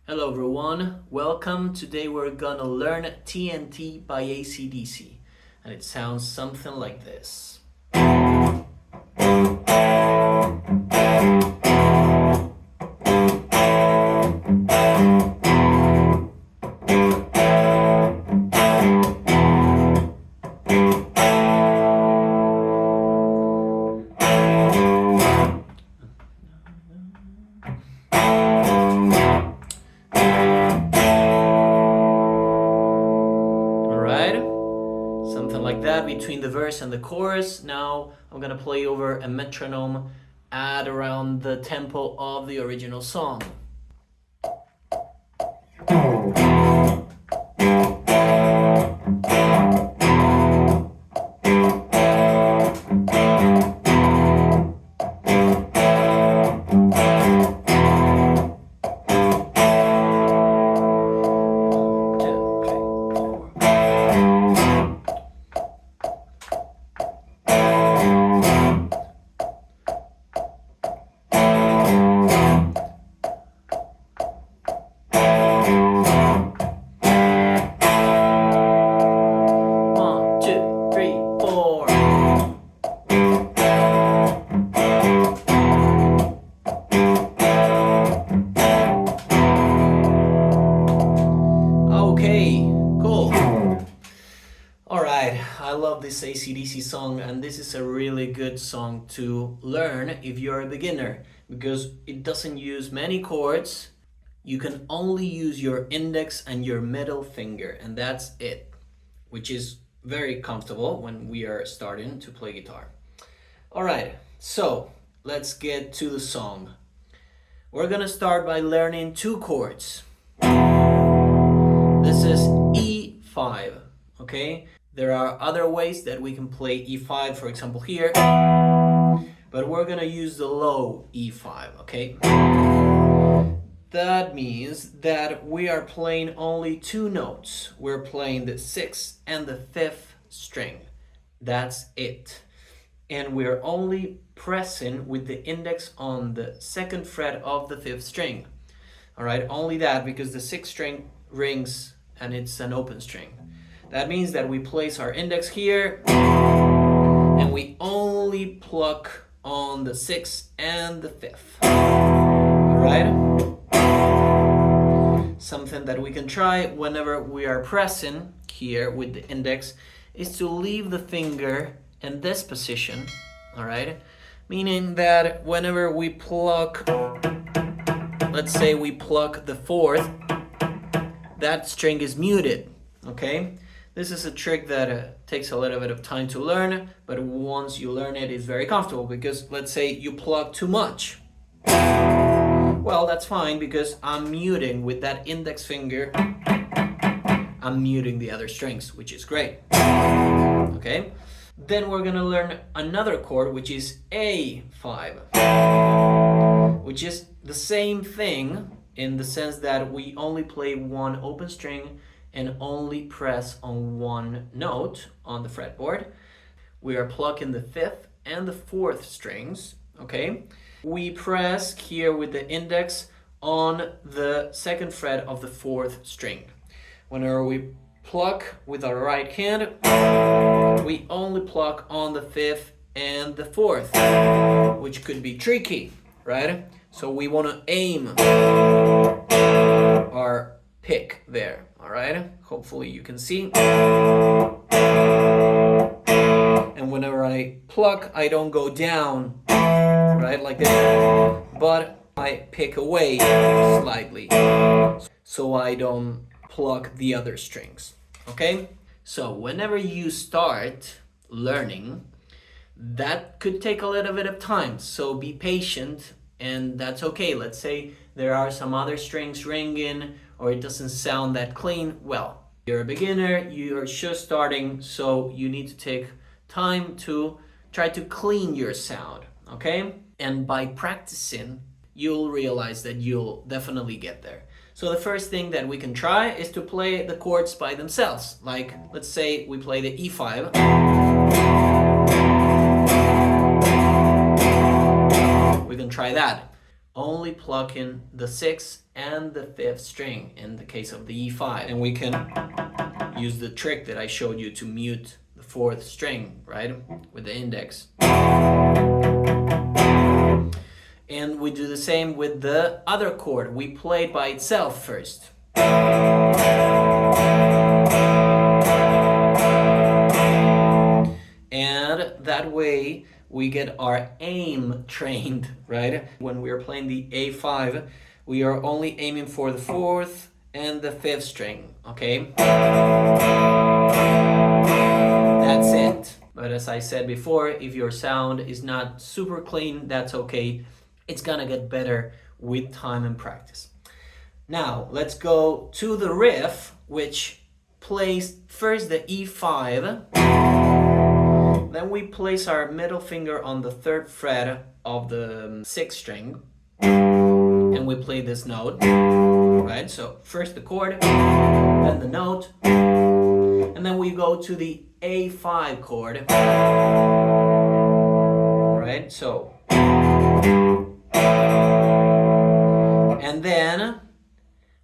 Hello everyone, welcome. Today we're gonna learn TNT by acdc, and it sounds something like this. Something like that between the verse and the chorus. Now I'm gonna play over a metronome at around the tempo of the original song. Alright, I love this acdc song, and this is a really good song to learn if you're a beginner because it doesn't use many chords. You can only use your index and your middle finger, and that's it, which is very comfortable when we are starting to play guitar. Alright, so let's get to the song. We're gonna start by learning two chords. This is E5, okay? There are other ways that we can play E5, for example here, but we're gonna use the low E5, okay? That means that we are playing only two notes. We're playing the 6th and the 5th string. That's it. And we're only pressing with the index on the 2nd fret of the 5th string. All right, only that, because the 6th string rings and it's an open string. That means that we place our index here and we only pluck on the 6th and the 5th. All right? Something that we can try whenever we are pressing here with the index is to leave the finger in this position, all right? Meaning that whenever we pluck, let's say we pluck the 4th, that string is muted, okay? This is a trick that takes a little bit of time to learn, but once you learn it, it's very comfortable because let's say you pluck too much. Well, that's fine because I'm muting with that index finger. I'm muting the other strings, which is great. Okay? Then we're gonna learn another chord, which is A5, which is the same thing in the sense that we only play one open string and only press on one note on the fretboard. We are plucking the 5th and the 4th strings, okay? We press here with the index on the 2nd fret of the 4th string. Whenever we pluck with our right hand, we only pluck on the 5th and the 4th, which could be tricky, right? So we want to aim our pick there. All right, hopefully you can see. And whenever I pluck, I don't go down, right, like this, but I pick away slightly, so I don't pluck the other strings, okay? So whenever you start learning, that could take a little bit of time, so be patient, and that's okay. Let's say there are some other strings ringing, or it doesn't sound that clean. Well, you're a beginner, you're just starting, so you need to take time to try to clean your sound, okay? And by practicing, you'll realize that you'll definitely get there. So the first thing that we can try is to play the chords by themselves. Like, let's say we play the E5. We can try that. Only plucking the 6th and the 5th string in the case of the E5. And we can use the trick that I showed you to mute the 4th string, right, with the index. And we do the same with the other chord. We play it by itself first. And that way we get our aim trained, right? When we are playing the A5, we are only aiming for the 4th and the 5th string, okay? That's it. But as I said before, if your sound is not super clean, that's okay. It's gonna get better with time and practice. Now, let's go to the riff, which plays first the E5. Then we place our middle finger on the 3rd fret of the 6th string. And we play this note, right? So first the chord, then the note, and then we go to the A5 chord, right? So, and then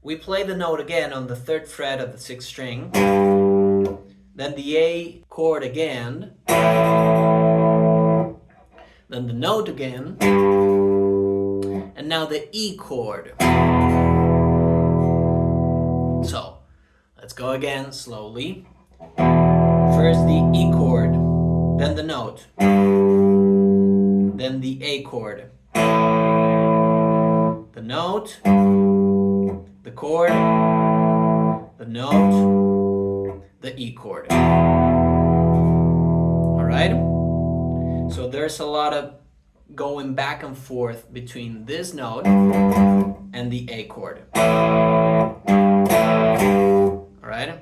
we play the note again on the 3rd fret of the 6th string, then the A chord again, then the note again, and now the E chord. So, let's go again slowly. First the E chord, then the note, then the A chord, the note, the chord, the note, the E chord. Alright? So there's a lot of going back and forth between this note and the A chord. Alright?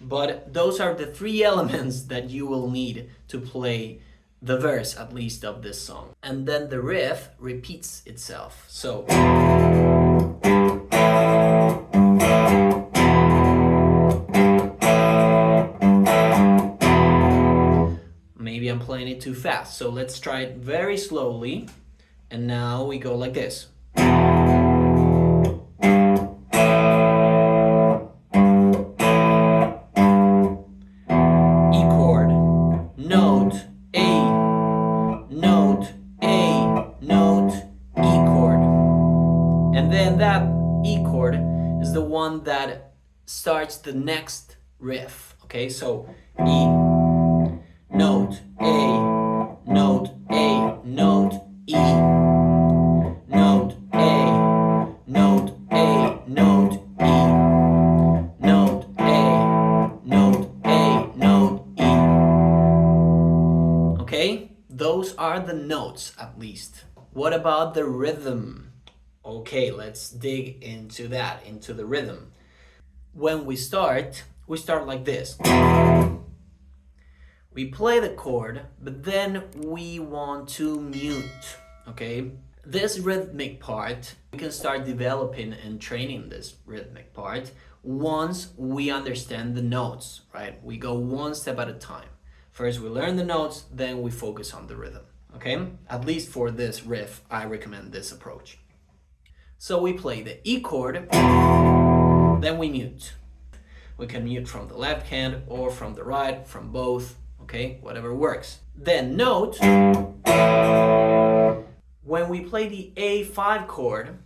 But those are the 3 elements that you will need to play the verse, at least, of this song. And then the riff repeats itself. So maybe I'm playing it too fast. So let's try it very slowly. And now we go like this. That starts the next riff. Okay, so E, note, A, note, A, note, E, note, A, note, A, note, E, note, A, note, A, note, E. Okay, those are the notes at least. What about the rhythm? Okay, let's dig into that, into the rhythm. When we start like this. We play the chord, but then we want to mute, okay? This rhythmic part, we can start developing and training this rhythmic part once we understand the notes, right? We go one step at a time. First we learn the notes, then we focus on the rhythm, okay? At least for this riff, I recommend this approach. So we play the E chord, then we mute. We can mute from the left hand or from the right, from both, okay, whatever works. Then note, when we play the A5 chord,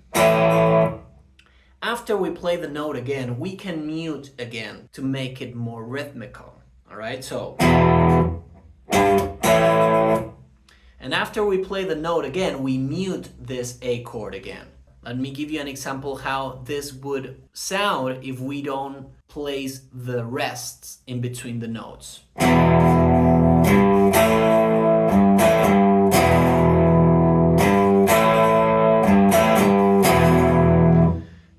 after we play the note again, we can mute again to make it more rhythmical, all right? So, and after we play the note again, we mute this A chord again. Let me give you an example how this would sound if we don't place the rests in between the notes.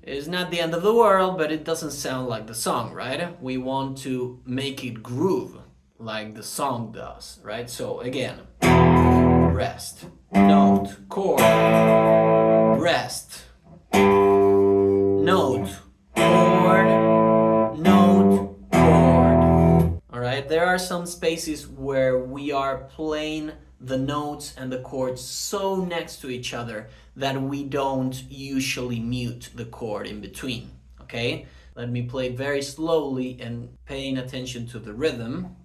It's not the end of the world, but it doesn't sound like the song, right? We want to make it groove like the song does, right? So again, rest, note, chord, rest, note, chord, note, chord. Alright, there are some spaces where we are playing the notes and the chords so next to each other that we don't usually mute the chord in between, okay? Let me play it very slowly and paying attention to the rhythm.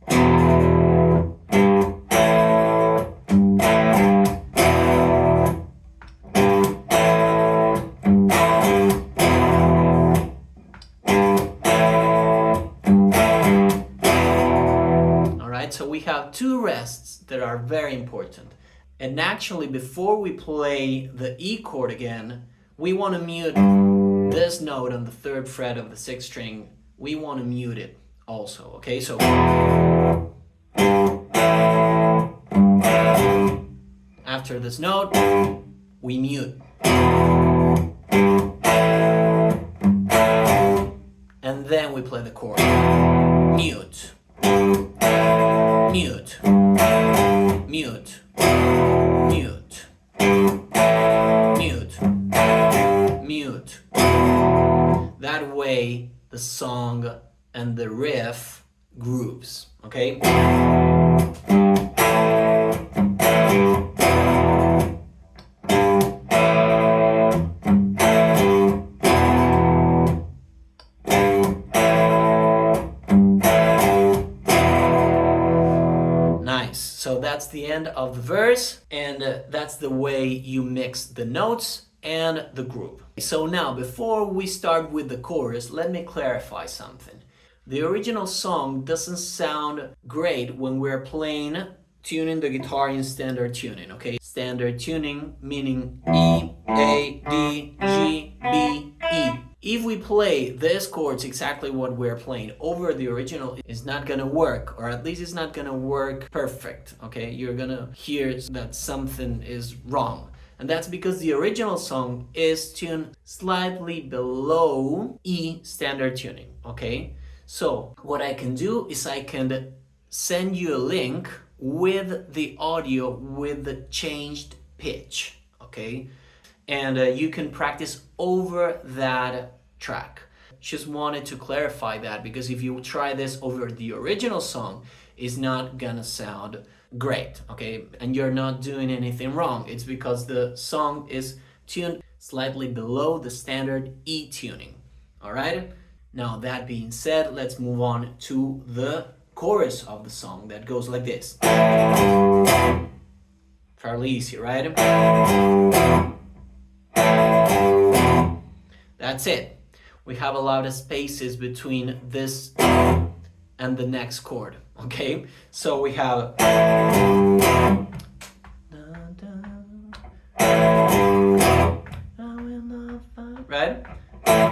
So we have two rests that are very important. And actually, before we play the E chord again, we want to mute this note on the 3rd fret of the 6th string. We want to mute it also, okay? So after this note, we mute. And then we play the chord. Mute. Mute, mute, mute, mute, mute. That way the song and the riff grooves, okay? So that's the end of the verse, and that's the way you mix the notes and the group. So now, before we start with the chorus, let me clarify something. The original song doesn't sound great when we're playing, tuning the guitar in standard tuning, okay? Standard tuning meaning E, A, D, G, B, E. If we play these chords exactly what we're playing over the original, it's not gonna work, or at least it's not gonna work perfect, okay? You're gonna hear that something is wrong. And that's because the original song is tuned slightly below E standard tuning, okay? So what I can do is I can send you a link with the audio with the changed pitch, okay? And you can practice over that track. Just wanted to clarify that, because if you try this over the original song, it's not gonna sound great, okay? And you're not doing anything wrong. It's because the song is tuned slightly below the standard E tuning, all right? Now, that being said, let's move on to the chorus of the song that goes like this. Fairly easy, right? That's it. We have a lot of spaces between this and the next chord, okay? So we have right?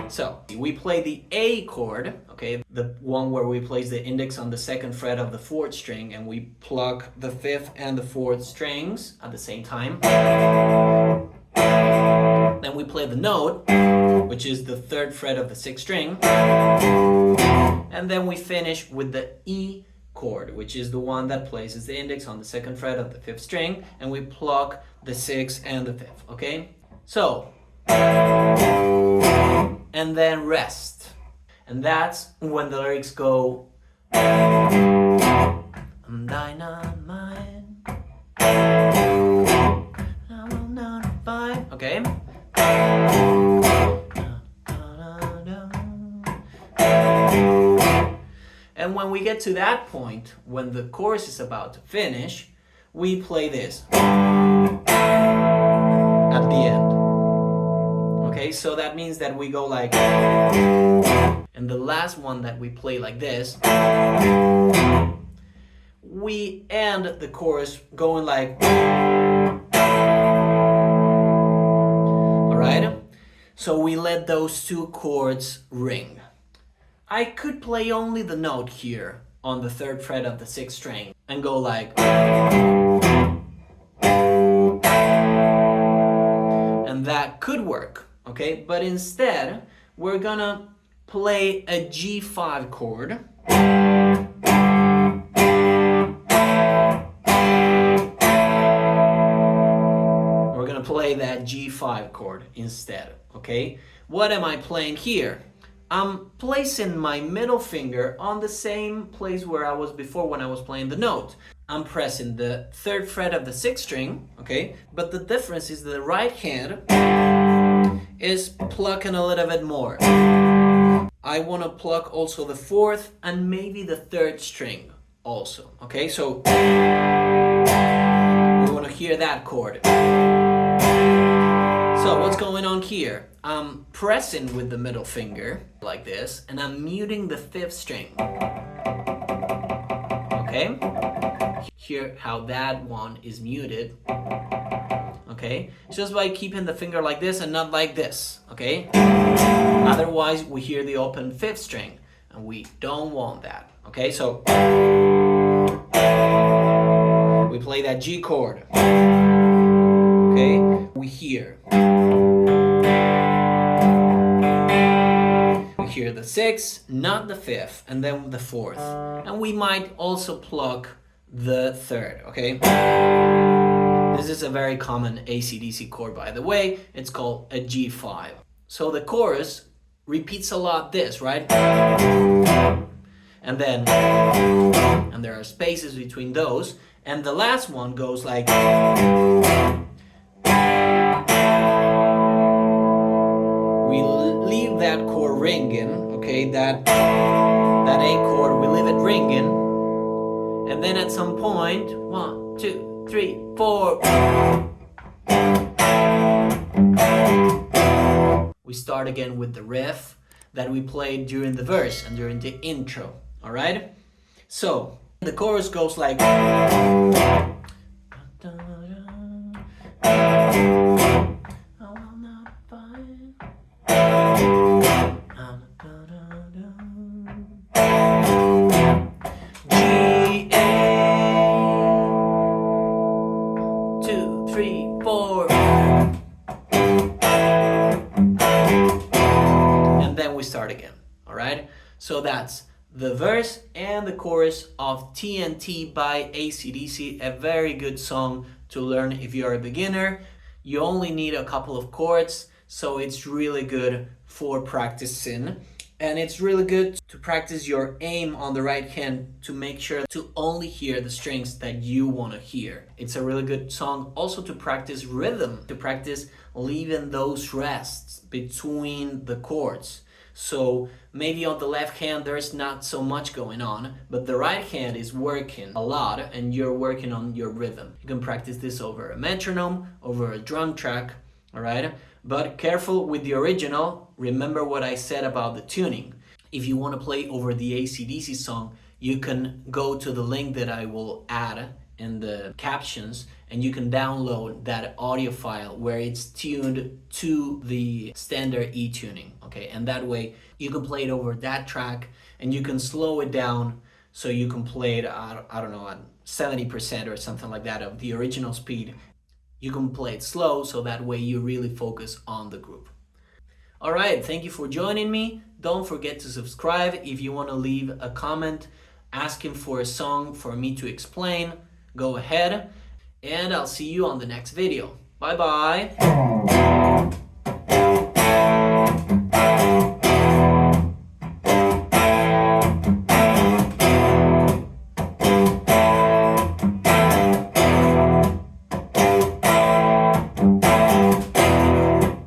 So we play the A chord, okay? The one where we place the index on the 2nd fret of the 4th string, and we pluck the 5th and the 4th strings at the same time. Then we play the note, which is the 3rd fret of the 6th string. And then we finish with the E chord, which is the one that places the index on the 2nd fret of the 5th string, and we pluck the 6th and the 5th, okay? So, and then rest. And that's when the lyrics go, I'm dynamite, I will not fight, okay? And when we get to that point, when the chorus is about to finish, we play this at the end. Okay, so that means that we go like, and the last one that we play like this, we end the chorus going like, alright? So we let those two chords ring. I could play only the note here on the 3rd fret of the 6th string and go like, and that could work, okay? But instead, we're gonna play a G5 chord. We're gonna play that G5 chord instead, okay? What am I playing here? I'm placing my middle finger on the same place where I was before when I was playing the note. I'm pressing the 3rd fret of the 6th string, okay? But the difference is the right hand is plucking a little bit more. I want to pluck also the 4th and maybe the 3rd string also, okay? So we want to hear that chord. So what's going on here? I'm pressing with the middle finger like this, and I'm muting the 5th string. Okay? Hear how that one is muted. Okay? Just by keeping the finger like this and not like this. Okay? Otherwise, we hear the open 5th string, and we don't want that. Okay? So we play that G chord. Okay? We hear. We hear the 6th, not the 5th, and then the 4th. And we might also pluck the 3rd, okay? This is a very common acdc chord, by the way. It's called a G5. So the chorus repeats a lot this, right? And then, and there are spaces between those. And the last one goes like... We leave that chord ringing, okay? That A chord, we leave it ringing. And then at some point, 1, 2, 3, 4. We start again with the riff that we played during the verse and during the intro, all right? So the chorus goes like... Start again, all right? So that's the verse and the chorus of TNT by acdc, a very good song to learn if you're a beginner. You only need a couple of chords, so it's really good for practicing. And it's really good to practice your aim on the right hand to make sure to only hear the strings that you want to hear. It's a really good song also to practice rhythm, to practice leaving those rests between the chords. So maybe on the left hand there's not so much going on, but the right hand is working a lot and you're working on your rhythm. You can practice this over a metronome, over a drum track, all right? But careful with the original. Remember what I said about the tuning. If you want to play over the acdc song, you can go to the link that I will add in the captions, and you can download that audio file where it's tuned to the standard E tuning, okay? And that way you can play it over that track and you can slow it down so you can play it, I don't know, at 70% or something like that of the original speed. You can play it slow so that way you really focus on the group. All right, thank you for joining me. Don't forget to subscribe. If you want to leave a comment asking for a song for me to explain, go ahead, and I'll see you on the next video. Bye bye.